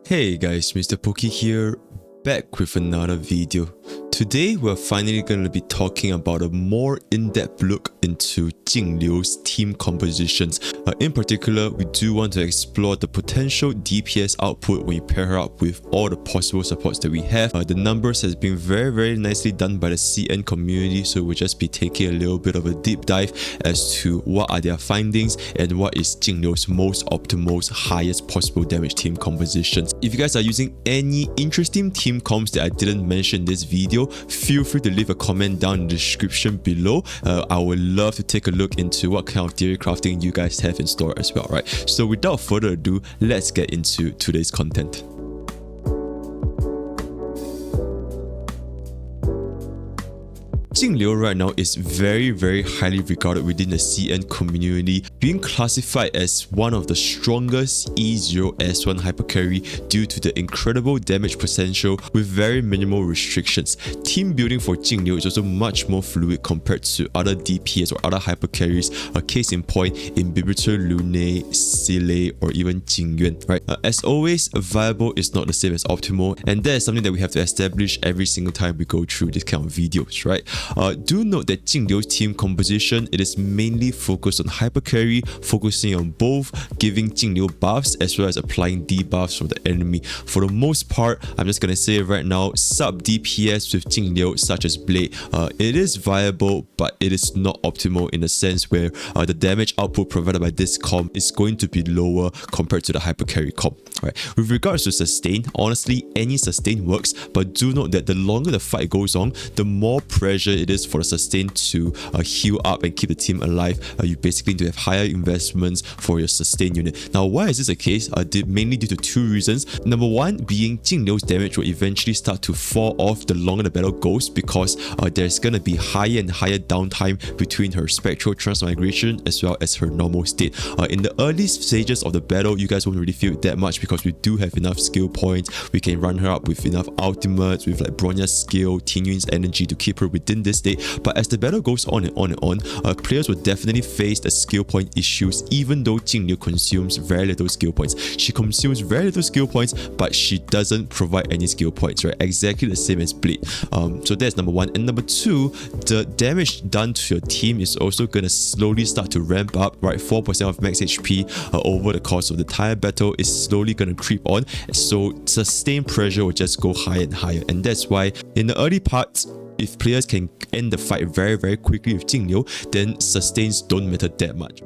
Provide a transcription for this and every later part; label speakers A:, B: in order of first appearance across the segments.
A: Hey guys, MrPokke here, back with another video. Today we're finally going to be talking about a more in-depth look into Jingliu's team compositions. In particular, we do want to explore the potential DPS output when you pair her up with all the possible supports that we have. The numbers has been very nicely done by the CN community, so we'll just be taking a little bit of a deep dive as to what are their findings and what is Jingliu's most optimal, highest possible damage team compositions. If you guys are using any interesting team comps that I didn't mention in this video, feel free to leave a comment down in the description below. I would love to take a look into what kind of theory crafting you guys have in store as well, right? So without further ado, let's get into today's content. Jingliu right now is very highly regarded within the CN community, being classified as one of the strongest E0S1 hypercarry due to the incredible damage potential with very minimal restrictions. Team building for Jingliu is also much more fluid compared to other DPS or other hypercarries, a case in point in Bibitor, Lune, Sile, or even Tingyun, right? As always, viable is not the same as optimal, and that is something that we have to establish every single time we go through this kind of videos, right? Do note that Jingliu's team composition, it is mainly focused on hypercarry, focusing on both giving Jingliu buffs as well as applying debuffs from the enemy. For the most part, I'm just gonna say it right now, sub DPS with Jingliu such as Blade, it is viable, but it is not optimal in the sense where the damage output provided by this comp is going to be lower compared to the hypercarry comp. Right. With regards to sustain, honestly, any sustain works, but do note that the longer the fight goes on, the more pressure it is for the sustain to heal up and keep the team alive. You basically need to have higher investments for your sustain unit. Now, why is this the case? Mainly due to two reasons. Number one being Jingliu's damage will eventually start to fall off the longer the battle goes, because there's going to be higher and higher downtime between her spectral transmigration as well as her normal state. In the early stages of the battle, you guys won't really feel it that much because we do have enough skill points. We can run her up with enough ultimates, with like Bronya's skill, Tingyun's energy to keep her within this state. But as the battle goes on and on, players will definitely face the skill point issues, even though Jingliu consumes very little skill points. She consumes very little skill points, but she doesn't provide any skill points, right? Exactly the same as Blade. So that's number one. And number two, the damage done to your team is also going to slowly start to ramp up, right? 4% of max HP over the course of the entire battle is slowly going to creep on. So sustained pressure will just go higher and higher. And that's why in the early parts, if players can end the fight very quickly with Jingliu, then sustains don't matter that much.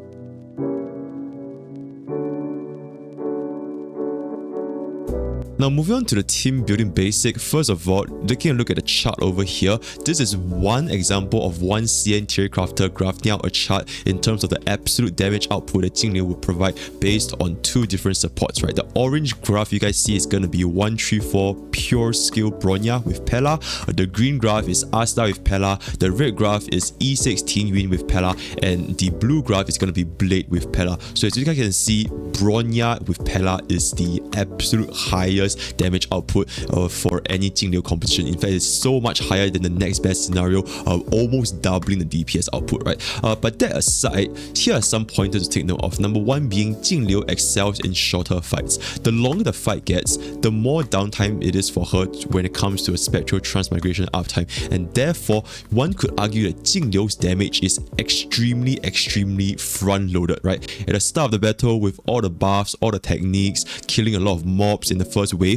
A: Now moving on to the team building basic, first of all, taking a look at the chart over here, this is one example of one CN theory crafter graphing out a chart in terms of the absolute damage output that Jingliu will provide based on two different supports, right? The orange graph you guys see is going to be 134 pure skill Bronya with Pela, the green graph is Asta with Pela, the red graph is E6 Tingyun with Pela, and the blue graph is going to be Blade with Pela. So as you guys can see, Bronya with Pela is the absolute highest damage output for any Jingliu composition. In fact, it's so much higher than the next best scenario, almost doubling the DPS output, right? But that aside, here are some pointers to take note of. Number one being Jingliu excels in shorter fights. The longer the fight gets, the more downtime it is for her when it comes to a spectral transmigration uptime, and therefore one could argue that Jingliu's damage is extremely front loaded, right? At the start of the battle, with all the buffs, all the techniques, killing a lot of mobs in the first wave,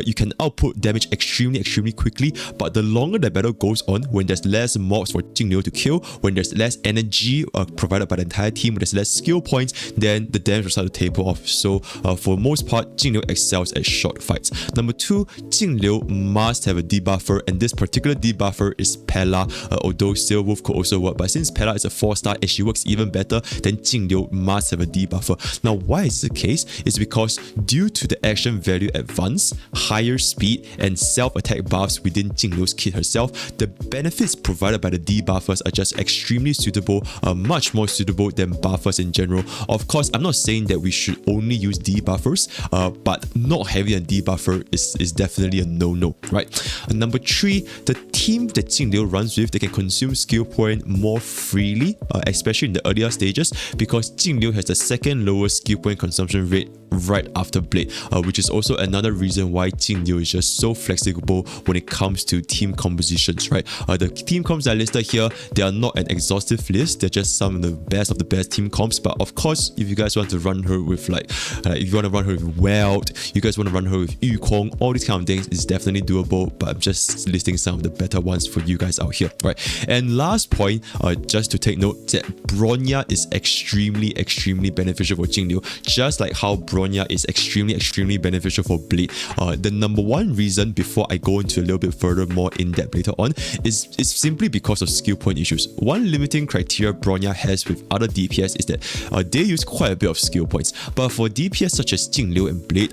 A: you can output damage extremely quickly. But the longer the battle goes on, when there's less mobs for Jingliu to kill, when there's less energy provided by the entire team, when there's less skill points, then the damage will start to taper off. So for the most part, Jingliu excels at short fights. Number two, Jingliu must have a debuffer, and this particular debuffer is Pela, although Silverwolf could also work, but since Pela is a 4-star and she works even better, then Jingliu must have a debuffer. Now why is this the case? It's because due to the action value advance, higher speed, and self-attack buffs within Jingliu's kit herself, the benefits provided by the debuffers are just extremely suitable, much more suitable than buffers in general. Of course, I'm not saying that we should only use debuffers, but not having a debuffer is definitely a no-no, right? Number three, the team that Jingliu runs with, they can consume skill point more freely, especially in the earlier stages, because Jingliu has the second lowest skill point consumption rate right after Blade, which is also another reason why Jingliu is just so flexible when it comes to team compositions, right? The team comps that are listed here, they are not an exhaustive list, they're just some of the best team comps. But of course, if you guys want to run her with if you want to run her with Weld, you guys want to run her with Yukong, all these kind of things is definitely doable, but I'm just listing some of the better ones for you guys out here, right? And last point, just to take note that Bronya is extremely beneficial for Jingliu, just like how Bronya is extremely beneficial for Blade. The number one reason, before I go into a little bit further more in depth later on, is simply because of skill point issues. One limiting criteria Bronya has with other DPS is that they use quite a bit of skill points, but for DPS such as Jingliu and Blade,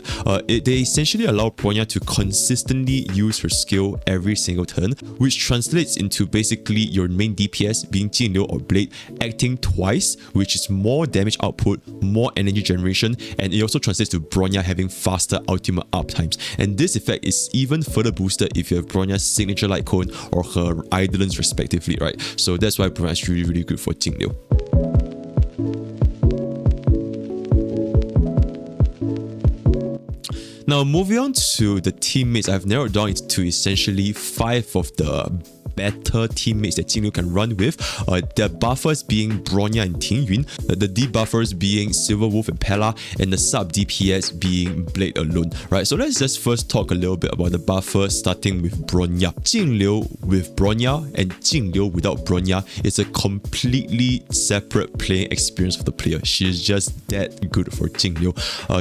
A: they essentially allow Bronya to consistently use her skill every single turn, which translates into basically your main DPS being Jingliu or Blade acting twice, which is more damage output, more energy generation, and it also translates to Bronya having faster ultimate up times. And this effect is even further boosted if you have Bronya's signature light cone or her Eidolons respectively, right? So that's why Bronya is really good for Jingliu. Now moving on to the teammates, I've narrowed down it to essentially 5 of the better teammates that Jingliu can run with. The buffers being Bronya and Tingyun, the debuffers being Silverwolf and Pela, and the sub DPS being Blade alone, right? So let's just first talk a little bit about the buffers, starting with Bronya. Jingliu with Bronya and Jingliu without Bronya is a completely separate playing experience for the player. She is just that good for Jingliu.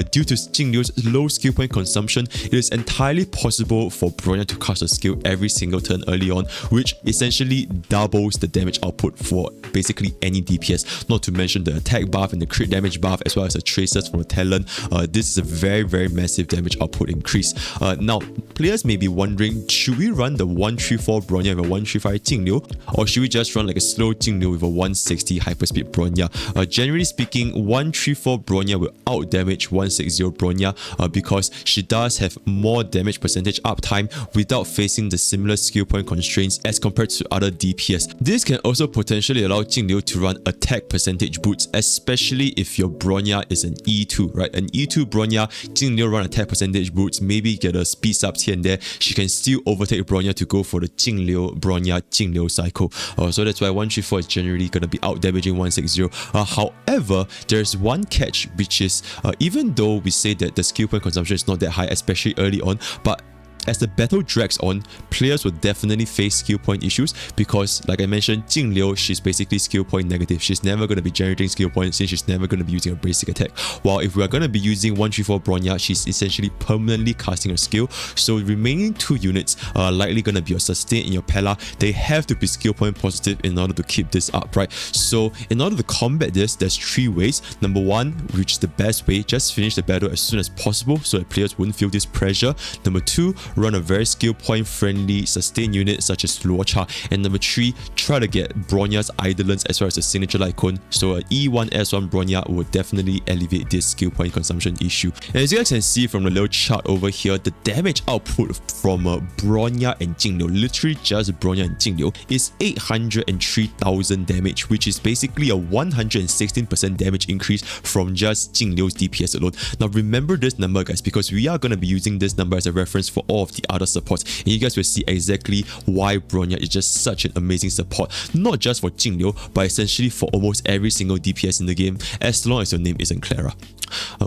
A: Due to Jingliu's low skill point consumption, it is entirely possible for Bronya to cast a skill every single turn early on, which essentially doubles the damage output for basically any DPS, not to mention the attack buff and the crit damage buff, as well as the traces from the talent. This is a very massive damage output increase. Now, players may be wondering, should we run the 134 Bronya with a 135 Jingliu, or should we just run like a slow Jingliu with a 160 hyperspeed Bronya? Generally speaking, 134 Bronya will out damage 160 Bronya because she does have more damage percentage uptime without facing the similar skill point constraints as compared to other DPS. This can also potentially allow Jingliu to run attack percentage boots, especially if your Bronya is an E2, right? An E2 Bronya, Jingliu run attack percentage boots, maybe get a speed subs here and there, she can still overtake Bronya to go for the Jingliu Bronya Jingliu cycle. So that's why 134 is generally going to be out damaging 160. However, there's one catch, which is even though we say that the skill point consumption is not that high, especially early on, but as the battle drags on, players will definitely face skill point issues because, like I mentioned, Jingliu, she's basically skill point negative. She's never going to be generating skill points since she's never going to be using a basic attack. While if we are going to be using 134 Bronya, she's essentially permanently casting her skill. So remaining 2 units are likely going to be your sustain and your Pela. They have to be skill point positive in order to keep this up, right? So in order to combat this, there's 3 ways. Number 1, which is the best way, just finish the battle as soon as possible so that players wouldn't feel this pressure. Number 2, run a very skill point friendly sustain unit such as Luocha. And number 3, try to get Bronya's Eidolons as well as the signature light cone. So a E1 S1 Bronya will definitely alleviate this skill point consumption issue. And as you guys can see from the little chart over here, the damage output from Bronya and Jingliu, literally just Bronya and Jingliu, is 803,000 damage, which is basically a 116% damage increase from just Jingliu's DPS alone. Now remember this number, guys, because we are going to be using this number as a reference for all of the other supports, and you guys will see exactly why Bronya is just such an amazing support, not just for Jingliu, but essentially for almost every single DPS in the game, as long as your name isn't Clara.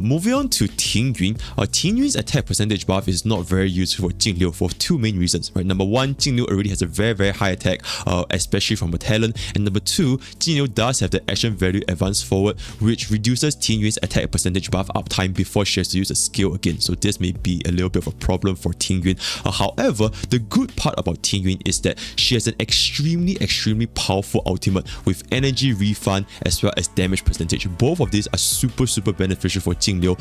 A: Moving on to Tingyun. Tingyun's attack percentage buff is not very useful for Jingliu for 2 main reasons, right? Number 1, Jingliu already has a very high attack, especially from a talent, and number 2, Jingliu does have the action value advance forward, which reduces Tingyun's attack percentage buff uptime before she has to use a skill again. So this may be a little bit of a problem for Tingyun. However, the good part about Tingyun is that she has an extremely powerful ultimate with energy refund as well as damage percentage. Both of these are super beneficial for Jingliu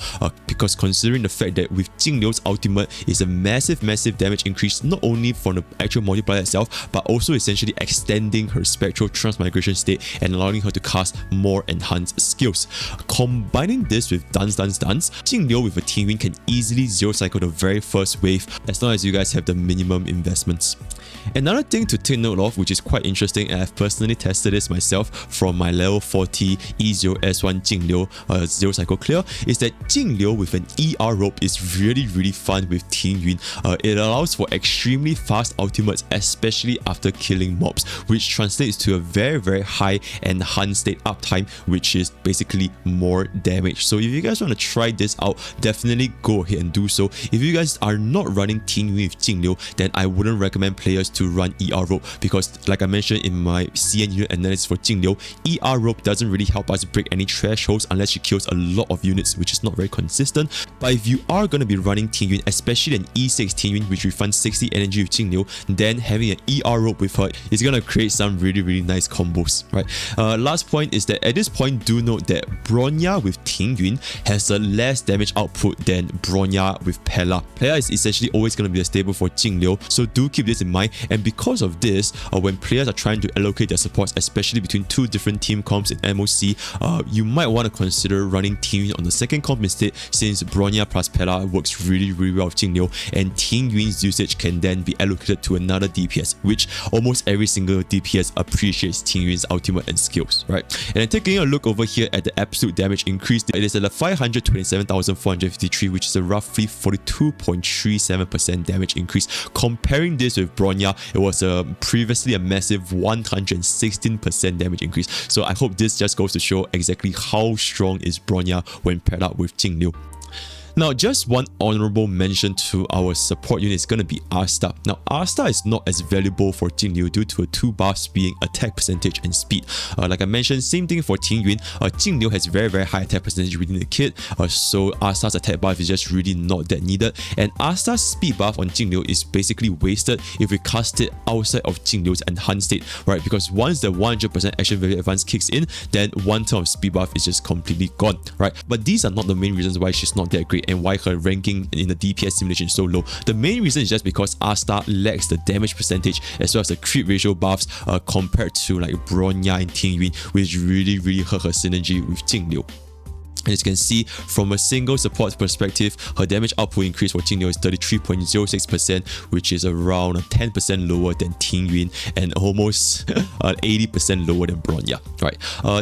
A: because considering the fact that with Jingliu's ultimate is a massive damage increase, not only from the actual multiplier itself, but also essentially extending her spectral transmigration state and allowing her to cast more enhanced skills. Combining this with Dance, Jingliu with a Tingyun can easily zero cycle the very first wave as long as you guys have the minimum investments. Another thing to take note of, which is quite interesting, and I've personally tested this myself from my level 40 E0S1 Jingliu zero cycle clear, here is that Jingliu with an ER rope is really fun with Tingyun. It allows for extremely fast ultimates, especially after killing mobs, which translates to a very high enhanced state uptime, which is basically more damage. So if you guys want to try this out, definitely go ahead and do so. If you guys are not running Tingyun with Jingliu, then I wouldn't recommend players to run ER rope, because like I mentioned in my CN unit analysis for Jingliu, ER rope doesn't really help us break any thresholds unless she kills a lot of units, which is not very consistent. But if you are going to be running Tingyun, especially an E6 Tingyun which refunds 60 energy with Jingliu, then having an ER rope with her is going to create some really nice combos, right? Last point is that at this point, do note that Bronya with Tingyun has a less damage output than Bronya with Pela. Pela is essentially always going to be a staple for Jingliu, so do keep this in mind. And because of this, when players are trying to allocate their supports, especially between two different team comps in MOC, you might want to consider running Tingyun on the second comp instead, since Bronya plus Pela works really well with Jingliu, and Tingyun's usage can then be allocated to another DPS, which almost every single DPS appreciates Tingyun's ultimate and skills, right? And then taking a look over here at the absolute damage increase, it is at a 527,453, which is a roughly 42.37% damage increase. Comparing this with Bronya, it was previously a massive 116% damage increase. So I hope this just goes to show exactly how strong is Bronya when paired up with Jingliu. Now, just one honorable mention to our support unit is going to be Asta. Now, Asta is not as valuable for Jingliu due to 2 buffs being attack percentage and speed. Like I mentioned, same thing for Tingyun. Jingliu has very high attack percentage within the kit, so Asta's attack buff is just really not that needed. And Asta's speed buff on Jingliu is basically wasted if we cast it outside of Jingliu's enhanced state, right? Because once the 100% action value advance kicks in, then 1 turn of speed buff is just completely gone, right? But these are not the main reasons why she's not that great and why her ranking in the DPS simulation is so low. The main reason is just because Asta lacks the damage percentage as well as the crit ratio buffs compared to like Bronya and Tingyun, which really hurt her synergy with Jingliu. As you can see, from a single support perspective, her damage output increase for Jingliu is 33.06%, which is around 10% lower than Tingyun and almost 80% lower than Bronya, right?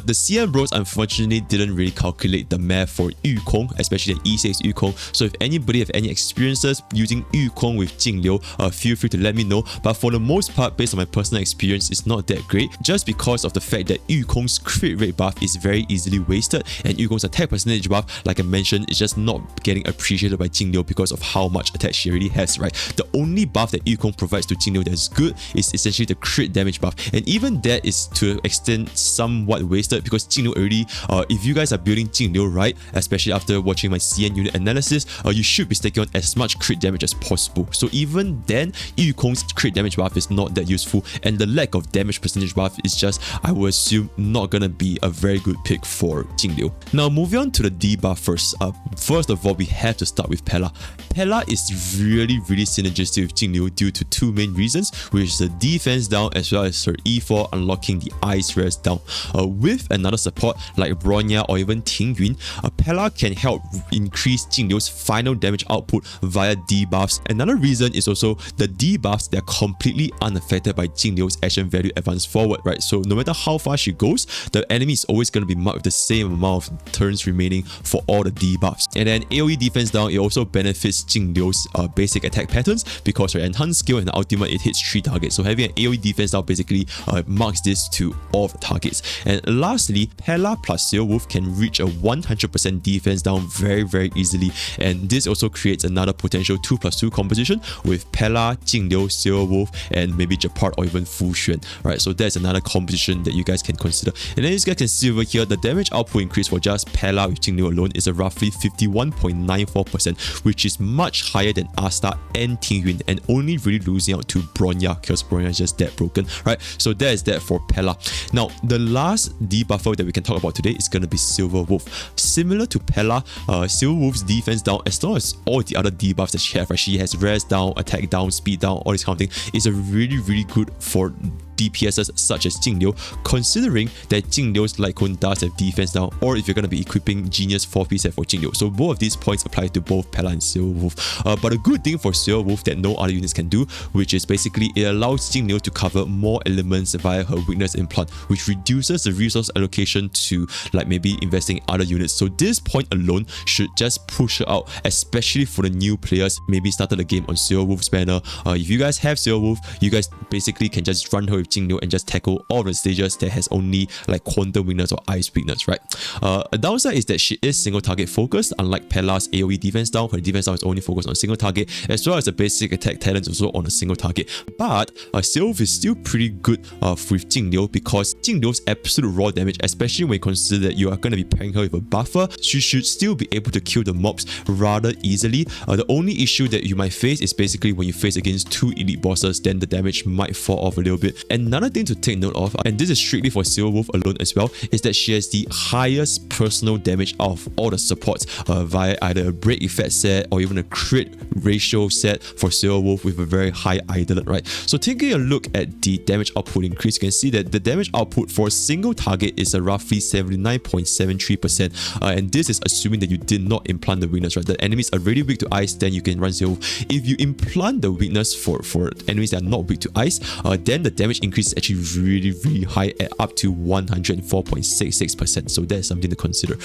A: The CM bros unfortunately didn't really calculate the math for Yukong, especially the E6 Yukong. So if anybody have any experiences using Yukong with Jingliu, feel free to let me know. But for the most part, based on my personal experience, it's not that great, just because of the fact that Yukong's crit rate buff is very easily wasted, and Yukong's attack percentage buff, like I mentioned, is just not getting appreciated by Jingliu because of how much attack she already has, right? The only buff that Yukong provides to Jingliu that is good is essentially the crit damage buff, and even that is to an extent somewhat wasted because Jingliu already, if you guys are building Jingliu right, especially after watching my CN unit analysis, you should be stacking on as much crit damage as possible. So even then, Yukong's crit damage buff is not that useful, and the lack of damage percentage buff is just, I would assume, not gonna be a very good pick for Jingliu. Now moving on to the debuff first. First of all, we have to start with Pela. Pela is really synergistic with Jingliu due to 2 main reasons, which is the defense down as well as her E4 unlocking the ice res down. With another support like Bronya or even Tingyun, Pela can help increase Jingliu's final damage output via debuffs. Another reason is also the debuffs that are completely unaffected by Jingliu's action value advance forward, right? So no matter how far she goes, the enemy is always going to be marked with the same amount of turns remaining for all the debuffs. And then AoE defense down, it also benefits Jingliu's basic attack patterns because her enhanced skill and the ultimate, it hits 3 targets. So having an AoE defense down basically marks this to all of the targets. And lastly, Pela plus Silverwolf can reach a 100% defense down very easily, and this also creates another potential 2+2 composition with Pela, Jingliu, Silverwolf, and maybe Japart or even Fu Xuan, right? So that's another composition that you guys can consider. And then you guys can see over here, the damage output increase for just Pela with Jingliu alone is a roughly 51.94%, which is much higher than Asta and Tingyun, and only really losing out to Bronya because Bronya is just that broken, right? So that is that for Pela. Now, the last debuffer that we can talk about today is going to be Silverwolf. Similar to Pela, Silverwolf's defense down, as long as all the other debuffs that she has, right? She has res down, attack down, speed down, all this kind of thing, is a really good for DPSs such as Jingliu, considering that Jingliu's light cone does have defense down, or if you're going to be equipping Genius 4P set for Jingliu. So both of these points apply to both Pela and Silverwolf. But a good thing for Silverwolf that no other units can do, which is basically it allows Jingliu to cover more elements via her weakness implant, which reduces the resource allocation to like maybe investing in other units. So this point alone should just push her out, especially for the new players maybe started the game on Silverwolf's banner. If you guys have Silverwolf, you guys basically can just run her with Jingliu and just tackle all the stages that has only like quantum weakness or ice weakness, right? A downside is that she is single target focused, unlike Pela's AoE defense down. Her defense down is only focused on single target, as well as the basic attack talent is also on a single target. But Silverwolf is still pretty good with Jingliu, because Jingliu's absolute raw damage, especially when you consider that you are going to be pairing her with a buffer, she should still be able to kill the mobs rather easily. The only issue that you might face is basically when you face against 2 elite bosses, then the damage might fall off a little bit. Another thing to take note of, and this is strictly for Silverwolf alone as well, is that she has the highest personal damage out of all the supports via either a break effect set or even a crit ratio set for Silverwolf with a very high idolate, right? So taking a look at the damage output increase, you can see that the damage output for a single target is a roughly 79.73%, and this is assuming that you did not implant the weakness, right? The enemies are really weak to ice, then you can run Silverwolf. If you implant the weakness for enemies that are not weak to ice, then the damage increase is actually really high at up to 104.66%. So that is something to consider.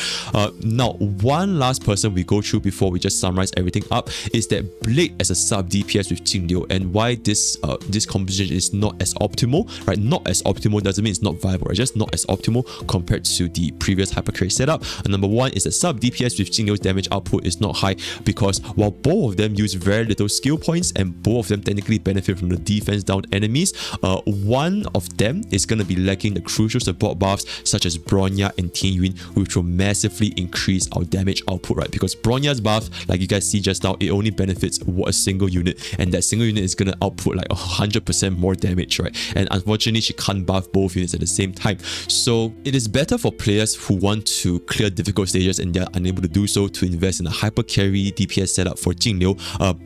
A: Now, one last person we go through before we just summarize everything up is that Blade as a sub DPS with Jingliu, and why this composition is not as optimal, right? Not as optimal doesn't mean it's not viable, right? Just not as optimal compared to the previous hypercarry setup. Number one is that sub DPS with Jingliu's damage output is not high, because while both of them use very little skill points and both of them technically benefit from the defense down enemies, one of them is going to be lacking the crucial support buffs such as Bronya and Tingyun, which will massively increase our damage output, right? Because Bronya's buff, like you guys see just now, it only benefits a single unit, and that single unit is going to output like 100% more damage, right? And unfortunately, she can't buff both units at the same time. So it is better for players who want to clear difficult stages and they're unable to do so to invest in a hyper carry DPS setup for Jingliu.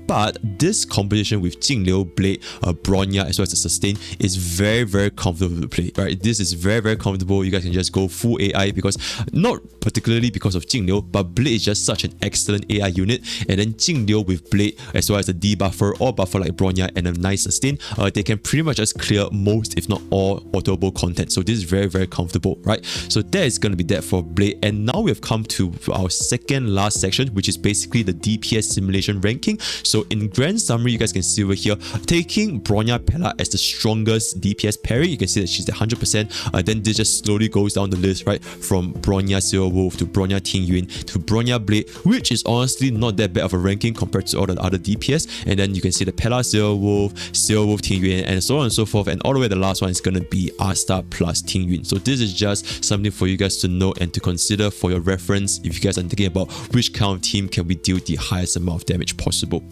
A: But this composition with Jingliu, Blade, Bronya, as well as the sustain is very comfortable to play, right? This is very comfortable. You guys can just go full AI, because not particularly because of Jingliu, but Blade is just such an excellent AI unit, and then Jingliu with Blade as well as a debuffer or buffer like Bronya and a nice sustain, they can pretty much just clear most if not all auto-bow content. So this is very comfortable, right? So that is going to be that for Blade. And now we have come to our second last section, which is basically the DPS simulation ranking. So in grand summary, you guys can see over here, taking Bronya Pela as the strongest DPS parry, you can see that she's at 100%. Then this just slowly goes down the list, right? From Bronya Silverwolf to Bronya Tingyun to Bronya Blade, which is honestly not that bad of a ranking compared to all the other DPS. And then you can see the Pela Silverwolf, Silverwolf Tingyun, and so on and so forth. And all the way the last one is going to be Asta plus Tingyun. So this is just something for you guys to know and to consider for your reference if you guys are thinking about which kind of team can we deal the highest amount of damage possible.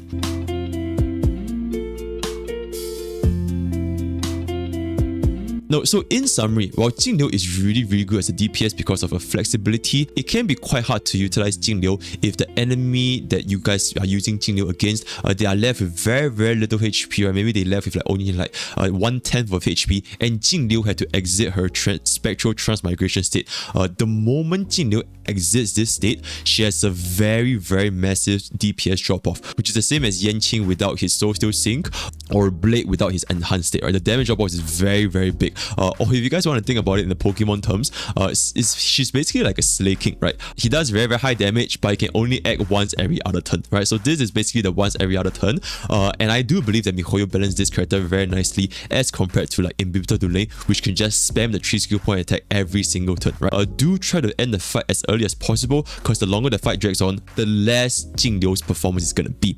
A: No, so in summary, while Jingliu is really good as a DPS because of her flexibility, it can be quite hard to utilize Jingliu if the enemy that you guys are using Jingliu against, they are left with very little HP, or maybe they left with like only like 1/10 of HP, and Jingliu had to exit her spectral transmigration state. The moment Jingliu exits this state, she has a very massive DPS drop-off, which is the same as Yanqing without his Soul Steel Sync, or Blade without his enhanced state, right? The damage drop-off is very big. Or if you guys want to think about it in the Pokemon terms, she's basically like a Slay King, right? He does very high damage, but he can only act once every other turn, right? So this is basically the once every other turn. And I do believe that miHoYo balanced this character very nicely as compared to like Imbibitor Dulane, which can just spam the 3 skill point attack every single turn, right? Do try to end the fight as early as possible, because the longer the fight drags on, the less Jingliu's performance is going to be.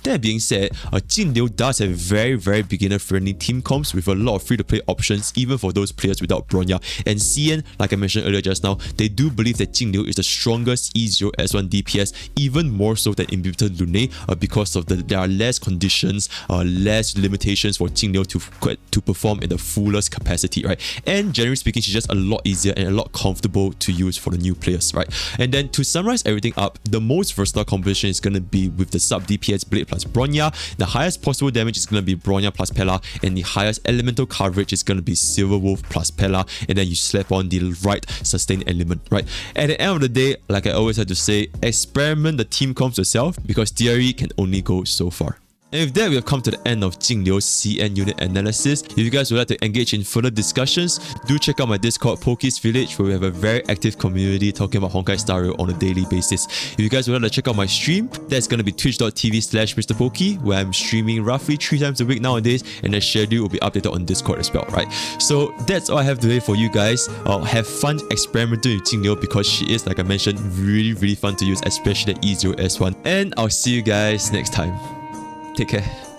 A: That being said, Jingliu does have very beginner friendly team comps with a lot of free to play options, even for those players without Bronya. And CN, like I mentioned earlier just now, they do believe that Jingliu is the strongest E0 S1 DPS, even more so than Imbibitor Dulane, because of there are less conditions, less limitations for Jingliu to perform in the fullest capacity, right? And generally speaking, she's just a lot easier and a lot comfortable to use for the new players, right? And then to summarize everything up, the most versatile composition is going to be with the sub DPS Blade plus Bronya. The highest possible damage is going going to be Bronya plus Pela, and the highest elemental coverage is going to be Silverwolf plus Pela, and then you slap on the right sustain element, right? At the end of the day, like I always have to say, experiment the team comps yourself, because theory can only go so far. And with that, we have come to the end of Jingliu's CN unit analysis. If you guys would like to engage in further discussions, do check out my Discord, Pokke's Village, where we have a very active community talking about Honkai Star Rail on a daily basis. If you guys would like to check out my stream, that's going to be twitch.tv/MrPokke, where I'm streaming roughly 3 times a week nowadays, and the schedule will be updated on Discord as well, right? So that's all I have today for you guys. Have fun experimenting with Jingliu, because she is, like I mentioned, really fun to use, especially the E0S1. And I'll see you guys next time. Take care.